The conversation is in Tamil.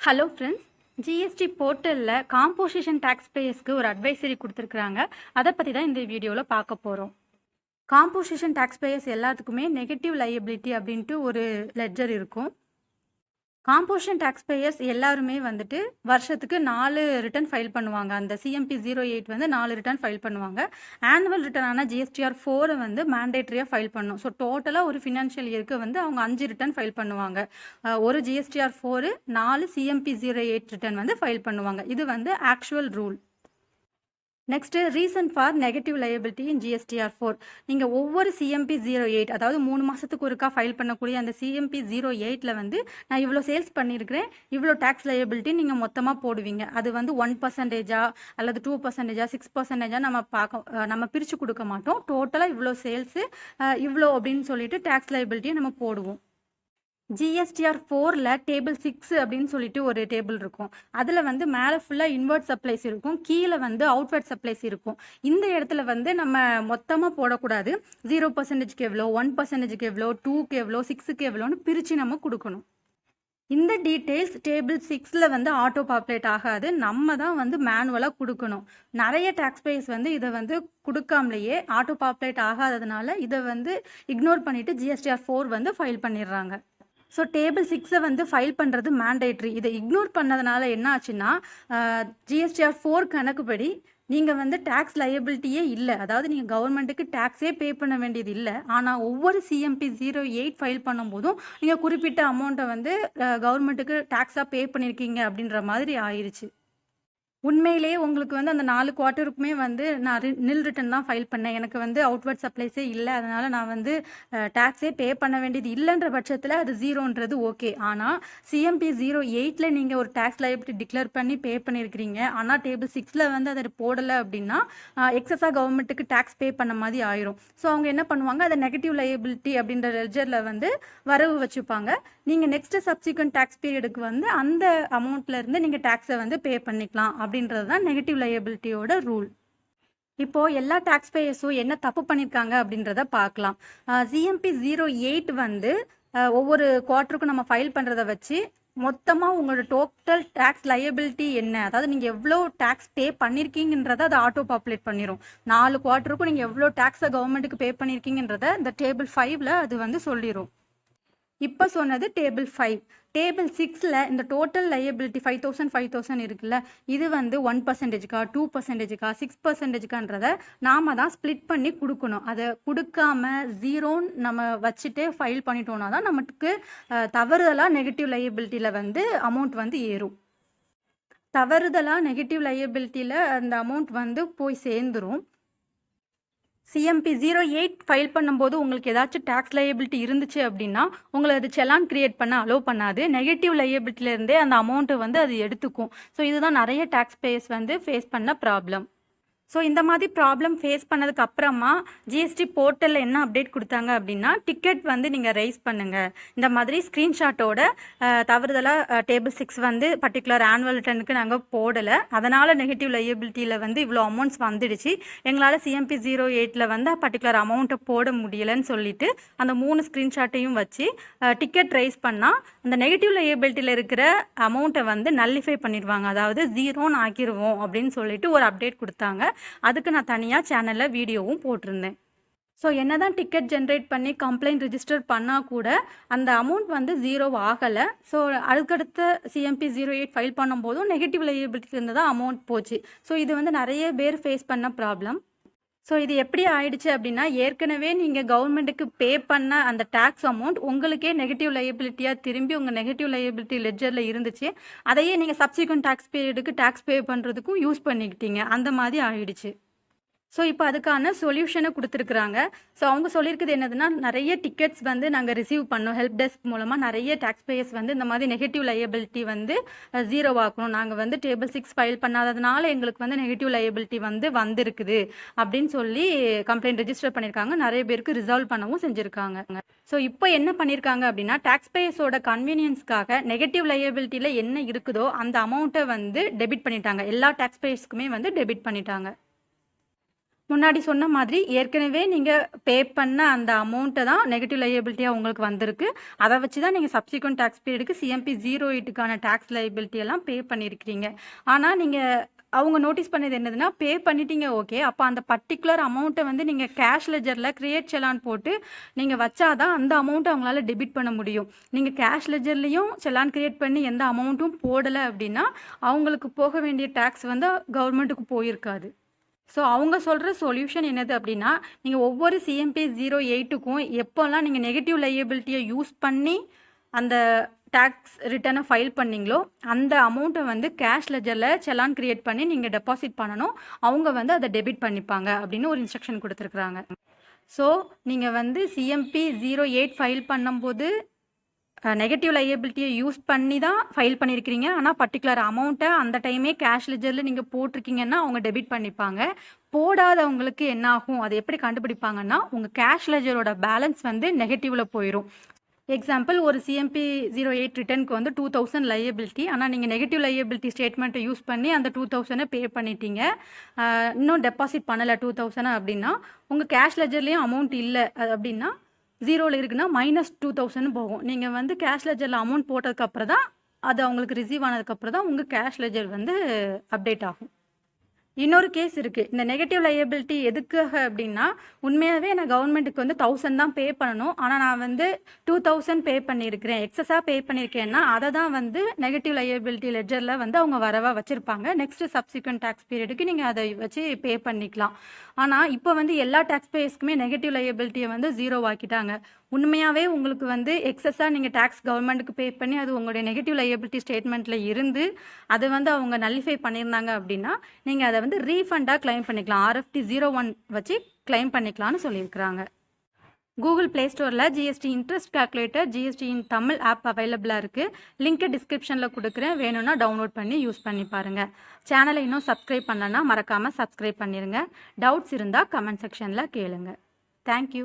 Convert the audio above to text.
ஹலோ ஃப்ரெண்ட்ஸ், ஜிஎஸ்டி போர்ட்டலில் காம்போசிஷன் டேக்ஸ் பேயர்ஸ்க்கு ஒரு அட்வைசரி கொடுத்துருக்குறாங்க. அதை பற்றி தான் இந்த வீடியோவில் பார்க்க போகிறோம். காம்போசிஷன் டேக்ஸ் பேயர்ஸ் எல்லாத்துக்குமே நெகட்டிவ் லையபிலிட்டி அப்படின்ட்டு ஒரு லெட்ஜர் இருக்கும். காம்போசிஷன் டேக்ஸ் பேயர்ஸ் எல்லாருமே வந்துட்டு வருஷத்துக்கு 4 ரிட்டர்ன் ஃபைல் பண்ணுவாங்க. அந்த சிஎம்பி 08 வந்து 4 ரிட்டர்ன் ஃபைல் பண்ணுவாங்க. ஆனுவல் ரிட்டர்னான ஜிஎஸ்டிஆர் 4 வந்து மேண்டேட்ரியாக ஃபைல் பண்ணும். ஸோ டோட்டலாக ஒரு ஃபினான்ஷியல் இயருக்கு வந்து அவங்க 5 ரிட்டர்ன் ஃபைல் பண்ணுவாங்க. ஒரு ஜிஎஸ்டிஆர் 4 4 சிஎம்பி 08 ரிட்டர்ன் வந்து ஃபைல் பண்ணுவாங்க. இது வந்து actual rule. Next reason for negative liability in GSTR 4. நீங்கள் ஒவ்வொரு சிஎம்பி 08 அதாவது 3 மாதத்துக்கு ஒருக்கா ஃபைல் பண்ணக்கூடிய அந்த சிஎம்பி 08ல் வந்து நான் இவ்வளோ சேல்ஸ் பண்ணியிருக்கிறேன், இவ்வளோ டேக்ஸ் லையபிலிட்டி நீங்கள் மொத்தமாக போடுவீங்க. அது வந்து 1% அல்லது 2%, 6% நம்ம பிரித்து கொடுக்க மாட்டோம். டோட்டலாக இவ்வளோ சேல்ஸு இவ்வளோ அப்படின்னு சொல்லிட்டு டேக்ஸ் லையபிலிட்டியை நம்ம போடுவோம். ஜிஎஸ்டிஆர் 4ல் டேபிள் 6 அப்படின்னு சொல்லிட்டு ஒரு டேபிள் இருக்கும். அதில் வந்து மேலே ஃபுல்லாக இன்வெர்ட் சப்ளைஸ் இருக்கும், கீழே வந்து அவுட்வெர்ட் சப்ளைஸ் இருக்கும். இந்த இடத்துல வந்து நம்ம மொத்தமாக போடக்கூடாது. 0%க்கு எவ்வளோ, 1%க்கு எவ்வளோ, 2க்கு எவ்வளோ, 6க்கு எவ்வளோன்னு பிரித்து நம்ம கொடுக்கணும். இந்த டீட்டெயில்ஸ் டேபிள் 6ல் வந்து ஆட்டோ பாப்புலேட் ஆகாது. நம்ம தான் வந்து மேனுவலாக கொடுக்கணும். நிறைய டேக்ஸ் பேயர்ஸ் வந்து இதை வந்து கொடுக்காமலேயே ஆட்டோ பாப்புலேட் ஆகாததுனால இதை வந்து இக்னோர் பண்ணிவிட்டு ஜிஎஸ்டிஆர் 4 வந்து ஃபைல் பண்ணிடுறாங்க. ஸோ டேபிள் 6 வந்து ஃபைல் பண்ணுறது மேண்டேட்ரி. இதை இக்னோர் பண்ணதுனால என்ன ஆச்சுன்னா ஜிஎஸ்டிஆர் 4 கணக்குப்படி நீங்கள் வந்து டேக்ஸ் லையபிலிட்டியே இல்லை, அதாவது நீங்கள் கவர்மெண்ட்டுக்கு டேக்ஸே பே பண்ண வேண்டியது இல்லை. ஆனால் ஒவ்வொரு சிஎம்பி 08 ஃபைல் பண்ணும்போதும் நீங்கள் குறிப்பிட்ட அமௌண்ட்டை வந்து கவர்மெண்ட்டுக்கு டேக்ஸாக பே பண்ணியிருக்கீங்க அப்படின்ற மாதிரி ஆயிடுச்சு. உண்மையிலேயே உங்களுக்கு வந்து அந்த 4 குவார்ட்டருக்குமே வந்து நான் நில் ரிட்டர்ன் தான் ஃபைல் பண்ணேன், எனக்கு வந்து அவுட்வர்ட் சப்ளைஸே இல்லை, அதனால் நான் வந்து டேக்ஸே பே பண்ண வேண்டியது இல்லைன்ற பட்சத்தில் அது 0ன்றது ஓகே. ஆனால் சிஎம்பி 08ல் நீங்கள் ஒரு டேக்ஸ் லையபிலிட்டி டிக்ளேர் பண்ணி பே பண்ணியிருக்கிறீங்க, ஆனால் டேபிள் 6ல் வந்து அதை போடலை அப்படின்னா எக்ஸஸாக கவர்மெண்ட்டுக்கு டேக்ஸ் பே பண்ண மாதிரி ஆயிரும். ஸோ அவங்க என்ன பண்ணுவாங்க, அதை நெகட்டிவ் லையபிலிட்டி அப்படின்ற லெட்ஜரில் வந்து வரவு வச்சுப்பாங்க. நீங்கள் நெக்ஸ்ட் சப்சிக்வெண்ட் டேக்ஸ் பீரியடுக்கு வந்து அந்த அமௌண்ட்லேருந்து நீங்கள் டேக்ஸை வந்து பே பண்ணிக்கலாம் அப்படின்றது தான் நெகட்டிவ் லையபிலிட்டியோட ரூல். இப்போது எல்லா டேக்ஸ் பேயர்ஸும் என்ன தப்பு பண்ணியிருக்காங்க அப்படின்றத பார்க்கலாம். சிஎம்பி 08 வந்து ஒவ்வொரு குவார்ட்டருக்கும் நம்ம ஃபைல் பண்ணுறதை வச்சு மொத்தமாக உங்களோட டோட்டல் டேக்ஸ் லையபிலிட்டி என்ன, அதாவது நீங்கள் எவ்வளோ டேக்ஸ் பே பண்ணியிருக்கீங்கன்றதை அதை ஆட்டோ பாப்புலேட் பண்ணிடும். 4 குவார்ட்டருக்கும் நீங்கள் எவ்வளோ டேக்ஸை கவர்மெண்ட்டுக்கு பே பண்ணியிருக்கீங்கன்றதை இந்த டேபிள் 5ல் அது வந்து சொல்லிடும். இப்போ சொன்னது டேபிள் 5. டேபிள் 6ல் இந்த டோட்டல் லையபிலிட்டி 5000 இருக்குல்ல, இது வந்து 1%கா 2%கா 6%கான்றதை நாம தான் ஸ்ப்ளிட் பண்ணி கொடுக்கணும். அதை கொடுக்காம 0ன்னு நம்ம வச்சுட்டு ஃபைல் பண்ணிட்டோம்னா தான் நமக்கு தவறுதலாக நெகட்டிவ் லையபிலிட்டியில் வந்து அமௌண்ட் வந்து ஏறும். தவறுதலாக நெகட்டிவ் லையபிலிட்டியில் அந்த அமௌண்ட் வந்து போய் சேர்ந்துடும். சிஎம்பி 08 ஃபைல் பண்ணும்போது உங்களுக்கு ஏதாச்சும் டேக்ஸ் லையபிலிட்டி இருந்துச்சு அப்படின்னா உங்களை அது செலான் கிரியேட் பண்ண அலோவ் பண்ணாது. நெகட்டிவ் லையபிலிட்டிலேருந்தே அந்த அமௌண்ட்டை வந்து அது எடுத்துக்கும். ஸோ இதுதான் நிறைய டேக்ஸ் பேயர்ஸ் வந்து ஃபேஸ் பண்ண ப்ராப்ளம். ஸோ இந்த மாதிரி ப்ராப்ளம் ஃபேஸ் பண்ணதுக்கு அப்புறமா ஜிஎஸ்டி போர்ட்டலில் என்ன அப்டேட் கொடுத்தாங்க அப்படின்னா, டிக்கெட் வந்து நீங்கள் ரைஸ் பண்ணுங்கள், இந்த மாதிரி ஸ்க்ரீன்ஷாட்டோட தவறுதலாக டேபிள் 6 வந்து பர்டிகுலர் ஆனுவல் ரிட்டர்னுக்கு நாங்கள் போடலை, அதனால் நெகட்டிவ் லையபிலிட்டியில் வந்து இவ்வளோ அமௌண்ட்ஸ் வந்துடுச்சு, எங்களால் சிஎம்பி 08ல் வந்து பர்டிகுலர் அமௌண்ட்டை போட முடியலைன்னு சொல்லிட்டு அந்த 3 ஸ்க்ரீன்ஷாட்டையும் வச்சு டிக்கெட் ரைஸ் பண்ணால் அந்த நெகட்டிவ் லையபிலிட்டியில் இருக்கிற அமௌண்ட்டை வந்து நல்லிஃபை பண்ணிடுவாங்க, அதாவது 0ன்னு ஆக்கிடுவோம் அப்படின்னு சொல்லிட்டு ஒரு அப்டேட் கொடுத்தாங்க. அதுக்கு நான் தனியாக சேனலில் வீடியோவும் போட்டிருந்தேன். ஸோ என்ன தான் டிக்கெட் ஜென்ரேட் பண்ணி கம்ப்ளைண்ட் ரிஜிஸ்டர் பண்ணால் கூட அந்த அமௌண்ட் வந்து 0 ஆகலை. ஸோ அதுக்கடுத்த சிஎம்பி 08 ஃபைல் பண்ணும்போதும் நெகட்டிவ் லையபிலிட்டிலேருந்து தான் அமௌண்ட் போச்சு. ஸோ இது வந்து நிறைய பேர் ஃபேஸ் பண்ண ப்ராப்ளம். ஸோ இது எப்படி ஆயிடுச்சு அப்படின்னா, ஏற்கனவே நீங்கள் கவர்மெண்ட்டுக்கு பே பண்ண அந்த டேக்ஸ் அமௌண்ட் உங்களுக்கே நெகட்டிவ் லையபிலிட்டியாக திரும்பி உங்கள் நெகட்டிவ் லையபிலிட்டி லெட்ஜரில் இருந்துச்சு, அதையே நீங்கள் சப்சிக்வெண்ட் டேக்ஸ் பீரியடுக்கு டேக்ஸ் பே பண்ணுறதுக்கும் யூஸ் பண்ணிக்கிட்டீங்க, அந்த மாதிரி ஆயிடுச்சு. ஸோ இப்போ அதுக்கான சொல்யூஷனை கொடுத்துருக்குறாங்க. ஸோ அவங்க சொல்லியிருக்குது என்னதுன்னா, நிறைய டிக்கெட்ஸ் வந்து நாங்கள் ரிசீவ் பண்ணோம், ஹெல்ப் டெஸ்க் மூலமாக நிறைய டேக்ஸ் பேயர்ஸ் வந்து இந்த மாதிரி நெகட்டிவ் லையபிலிட்டி வந்து 0 ஆக்கணும், நாங்கள் வந்து டேபிள் 6 ஃபைல் பண்ணாததுனால எங்களுக்கு வந்து நெகட்டிவ் லையபிலிட்டி வந்து வந்திருக்குது அப்படின்னு சொல்லி கம்ப்ளைண்ட் ரெஜிஸ்டர் பண்ணியிருக்காங்க. நிறைய பேருக்கு ரிசால்வ் பண்ணவும் செஞ்சுருக்காங்க. ஸோ இப்போ என்ன பண்ணியிருக்காங்க அப்படின்னா, டேக்ஸ் பேயர்ஸோட கன்வீனியன்ஸ்க்காக நெகட்டிவ் லையபிலிட்டியில் என்ன இருக்குதோ அந்த அமௌண்ட்டை வந்து டெபிட் பண்ணிட்டாங்க, எல்லா டேக்ஸ் பேயர்ஸ்க்குமே வந்து டெபிட் பண்ணிட்டாங்க. முன்னாடி சொன்ன மாதிரி ஏற்கனவே நீங்கள் பே பண்ண அந்த அமௌண்ட்டை தான் நெகட்டிவ் லையபிலிட்டியாக உங்களுக்கு வந்திருக்கு. அதை வச்சு தான் நீங்கள் சப்சிக்வெண்ட் டேக்ஸ் பீரியடுக்கு சிஎம்பி 08க்கான டேக்ஸ் லையபிலிட்டி எல்லாம் பே பண்ணியிருக்கிறீங்க. ஆனால் நீங்கள் அவங்க நோட்டீஸ் பண்ணது என்னதுன்னா, பே பண்ணிட்டீங்க ஓகே. அப்போ அந்த பர்டிகுலர் அமௌண்ட்டை வந்து நீங்கள் கேஷ் லெஜரில் கிரியேட் செலான் போட்டு நீங்கள் வச்சாதான் அந்த அமௌண்ட்டை அவங்களால டெபிட் பண்ண முடியும். நீங்கள் கேஷ் லெஜர்லேயும் செலான் கிரியேட் பண்ணி எந்த அமௌண்ட்டும் போடலை அப்படின்னா அவங்களுக்கு போக வேண்டிய டேக்ஸ் வந்து கவர்மெண்ட்டுக்கு போயிருக்காது. ஸோ அவங்க சொல்கிற சொல்யூஷன் என்னது அப்படின்னா, நீங்கள் ஒவ்வொரு சிஎம்பி 08க்கும் எப்போல்லாம் நீங்கள் நெகட்டிவ் லையபிலிட்டியை யூஸ் பண்ணி அந்த டேக்ஸ் ரிட்டர்னை ஃபைல் பண்ணீங்களோ அந்த அமௌண்ட்டை வந்து கேஷ் லெஜரில் செலான் கிரியேட் பண்ணி நீங்கள் டெபாசிட் பண்ணணும். அவங்க வந்து அதை டெபிட் பண்ணிப்பாங்க அப்படின்னு ஒரு இன்ஸ்ட்ரக்ஷன் கொடுத்துருக்குறாங்க. ஸோ நீங்கள் வந்து சிஎம்பி 08 ஃபைல் பண்ணும்போது நெகட்டிவ் லையபிலிட்டியை யூஸ் பண்ணி தான் ஃபைல் பண்ணியிருக்கிறீங்க. ஆனால் பர்டிகுலர் அமௌண்ட்டை அந்த டைமே கேஷ் லெஜரில் நீங்கள் போட்டிருக்கீங்கன்னா அவங்க டெபிட் பண்ணிப்பாங்க. போடாதவங்களுக்கு என்ன ஆகும், அதை எப்படி கண்டுபிடிப்பாங்கன்னா, உங்கள் கேஷ் லெஜரோட பேலன்ஸ் வந்து நெகட்டிவில் போயிடும். எக்ஸாம்பிள், ஒரு சிஎம்பி 08 ரிட்டர்னுக்கு வந்து 2000 லையபிலிட்டி. ஆனால் நீங்கள் நெகட்டிவ் லையபிலிட்டி ஸ்டேட்மெண்ட்டை யூஸ் பண்ணி அந்த 2000 பே பண்ணிட்டீங்க. இன்னும் டெபாசிட் பண்ணலை 2000 அப்படின்னா, உங்கள் கேஷ் லெஜர்லேயும் அமௌண்ட் இல்லை அப்படின்னா 0ல் இருக்குன்னா -2000 போகும். நீங்கள் வந்து கேஷ் லெஜரில் அமௌண்ட் போட்டதுக்கப்புறம் தான் அது அவங்களுக்கு ரிசீவ் ஆனதுக்கப்புறம் தான் உங்கள் கேஷ் லெஜர் வந்து அப்டேட் ஆகும். இன்னொரு கேஸ் இருக்குது. இந்த நெகட்டிவ் லையபிலிட்டி எதுக்காக அப்படின்னா, உண்மையாகவே நான் கவர்மெண்ட்டுக்கு வந்து 1000 தான் பே பண்ணணும். ஆனால் நான் வந்து 2000 பே பண்ணியிருக்கிறேன், எக்ஸஸாக பே பண்ணியிருக்கேன்னா அதை தான் வந்து நெகட்டிவ் லையபிலிட்டி லெஜரில் வந்து அவங்க வரவாக வச்சுருப்பாங்க. நெக்ஸ்ட்டு சப்சிக்வெண்ட் டேக்ஸ் பீரியடுக்கு நீங்கள் அதை வச்சு பே பண்ணிக்கலாம். ஆனால் இப்போ வந்து எல்லா டேக்ஸ் பேயர்ஸ்க்குமே நெகட்டிவ் லையபிலிட்டியை வந்து 0 ஆக்கிட்டாங்க. உண்மையாகவே உங்களுக்கு வந்து எக்ஸஸாக நீங்கள் டேக்ஸ் கவர்மெண்ட்டுக்கு பே பண்ணி அது உங்களுடைய நெகட்டிவ் லையபிலிட்டி ஸ்டேட்மெண்ட்டில் இருந்து அதை வந்து அவங்க நல்லிஃபை பண்ணியிருந்தாங்க அப்படின்னா நீங்கள் அதை வந்து ரீஃபண்டாக கிளைம் பண்ணிக்கலாம். RFT 01 வச்சு கிளைம் பண்ணிக்கலாம்னு சொல்லியிருக்கிறாங்க. கூகுள் ப்ளே ஸ்டோரில் ஜிஎஸ்டி இன்ட்ரெஸ்ட் கால்குலேட்டர் ஜிஎஸ்டி இன் தமிழ் ஆப் அவைலபிளாக இருக்குது. லிங்க்கை டிஸ்கிரிப்ஷனில் கொடுக்குறேன், வேணும்னா டவுன்லோட் பண்ணி யூஸ் பண்ணி பாருங்கள். சேனலை இன்னும் சப்ஸ்கிரைப் பண்ணலன்னா மறக்காமல் சப்ஸ்கிரைப் பண்ணிடுங்க. டவுட்ஸ் இருந்தால் கமெண்ட் செக்ஷனில் கேளுங்க. தேங்க்யூ.